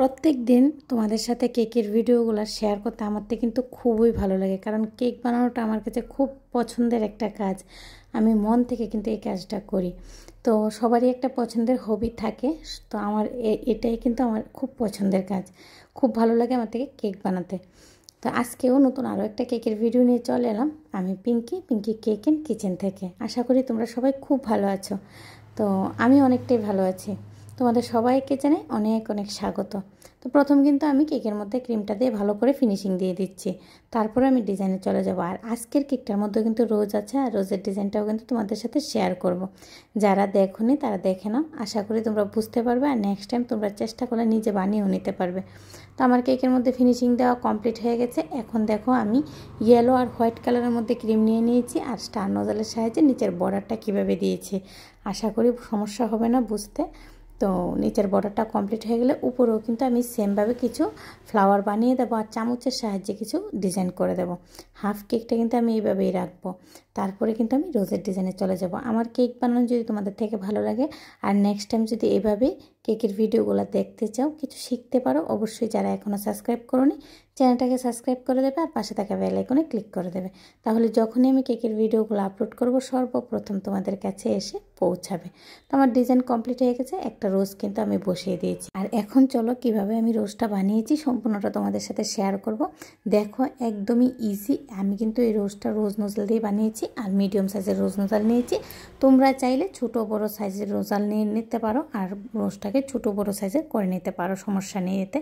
প্রত্যেক দিন তোমাদের সাথে কেকের ভিডিওগুলো শেয়ার করতে আমার তো কিন্তু খুবই ভালো লাগে, কারণ কেক বানানোটা আমার কাছে খুব পছন্দের একটা কাজ। আমি মন থেকে কিন্তু এই কাজটা করি। তো সবারই একটা পছন্দের হবি থাকে, তো আমার এটাই কিন্তু আমার খুব পছন্দের কাজ। খুব ভালো লাগে আমার থেকে কেক বানাতে। তো আজকেও নতুন আরও একটা কেকের ভিডিও নিয়ে চলে এলাম আমি পিঙ্কি কেক অ্যান্ড কিচেন থেকে। আশা করি তোমরা সবাই খুব ভালো আছো। তো আমি অনেকটাই ভালো আছি। তোমাদের সবাইকে জানাই অনেক অনেক স্বাগত। তো প্রথম কিন্তু আমি কেকের মধ্যে ক্রিমটা দিয়ে ভালো করে ফিনিশিং দিয়ে দিচ্ছি, তারপরে আমি ডিজাইনে চলে যাব। আর আজকের কেকটার মধ্যে কিন্তু রোজ আছে, আর রোজের ডিজাইনটাও কিন্তু তোমাদের সাথে শেয়ার করব। যারা দেখোনি তারা দেখে নাও, আশা করি তোমরা বুঝতে পারবে, আর নেক্সট টাইম তোমরা চেষ্টা করলে নিজে বানিয়েও নিতে পারবে। তো আমার কেকের মধ্যে ফিনিশিং দেওয়া কমপ্লিট হয়ে গেছে। এখন দেখো আমি ইয়েলো আর হোয়াইট কালারের মধ্যে ক্রিম নিয়ে নিয়েছি, আর স্টার নজলের সাহায্যে নিচের বর্ডারটা কীভাবে দিয়েছি। আশা করি সমস্যা হবে না বুঝতে। তো নিচের বর্ডারটা কমপ্লিট হয়ে গেলে উপরেও কিন্তু আমি সেমভাবে কিছু ফ্লাওয়ার বানিয়ে দেবো, আর চামচের সাহায্যে কিছু ডিজাইন করে দেবো। হাফ কেকটা কিন্তু আমি এইভাবেই রাখবো। তারপরে কিন্তু আমি রোজের ডিজাইনে চলে যাব। আমার কেক বানানো যদি তোমাদের থেকে ভালো লাগে, আর নেক্সট টাইম যদি এইভাবেই কেকের ভিডিওগুলো দেখতে চাও, কিছু শিখতে পারো, অবশ্যই যারা এখনও সাবস্ক্রাইব করোনি চ্যানেলটাকে সাবস্ক্রাইব করে দেবে, আর পাশে থাকা বেল আইকনে ক্লিক করে দেবে। তাহলে যখনই আমি কেকের ভিডিওগুলো আপলোড করব সর্বপ্রথম তোমাদের কাছে এসে পৌঁছাবে। তো আমার ডিজাইন কমপ্লিট হয়ে গেছে, একটা রোজ কিন্তু আমি বসিয়ে দিয়েছি। আর এখন চলো কিভাবে আমি রোজটা বানিয়েছি সম্পূর্ণটা তোমাদের সাথে শেয়ার করব। দেখো একদমই ইজি। আমি কিন্তু এই রোজটা রোজ নোজল দিয়ে বানিয়েছি, আর মিডিয়াম সাইজের রোজ নোজল নিয়েছি। তোমরা চাইলে ছোট বড় সাইজের রোজাল নিয়ে নিতে পারো, আর রোজটাকে ছোট বড় সাইজের করে নিতে পারো, সমস্যা নেই এতে।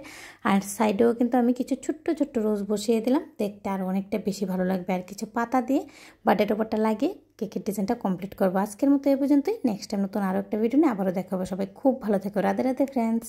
আর সাইডেও কিন্তু আমি কিছু ছোট্ট ছোট্ট রোজ বসিয়ে দিলাম, দেখতে আরও অনেকটা বেশি ভালো লাগবে। আর কিছু পাতা দিয়ে বাটের ওপরটা লাগিয়ে কেকের ডিজাইনটা কমপ্লিট করবো। আজকের মতো এই পর্যন্তই। নেক্সট টাইম নতুন আরও একটা ভিডিও নিয়ে আবারও দেখা হবে। সবাই খুব ভালো থেকো। রাধে রাধে ফ্রেন্ডস।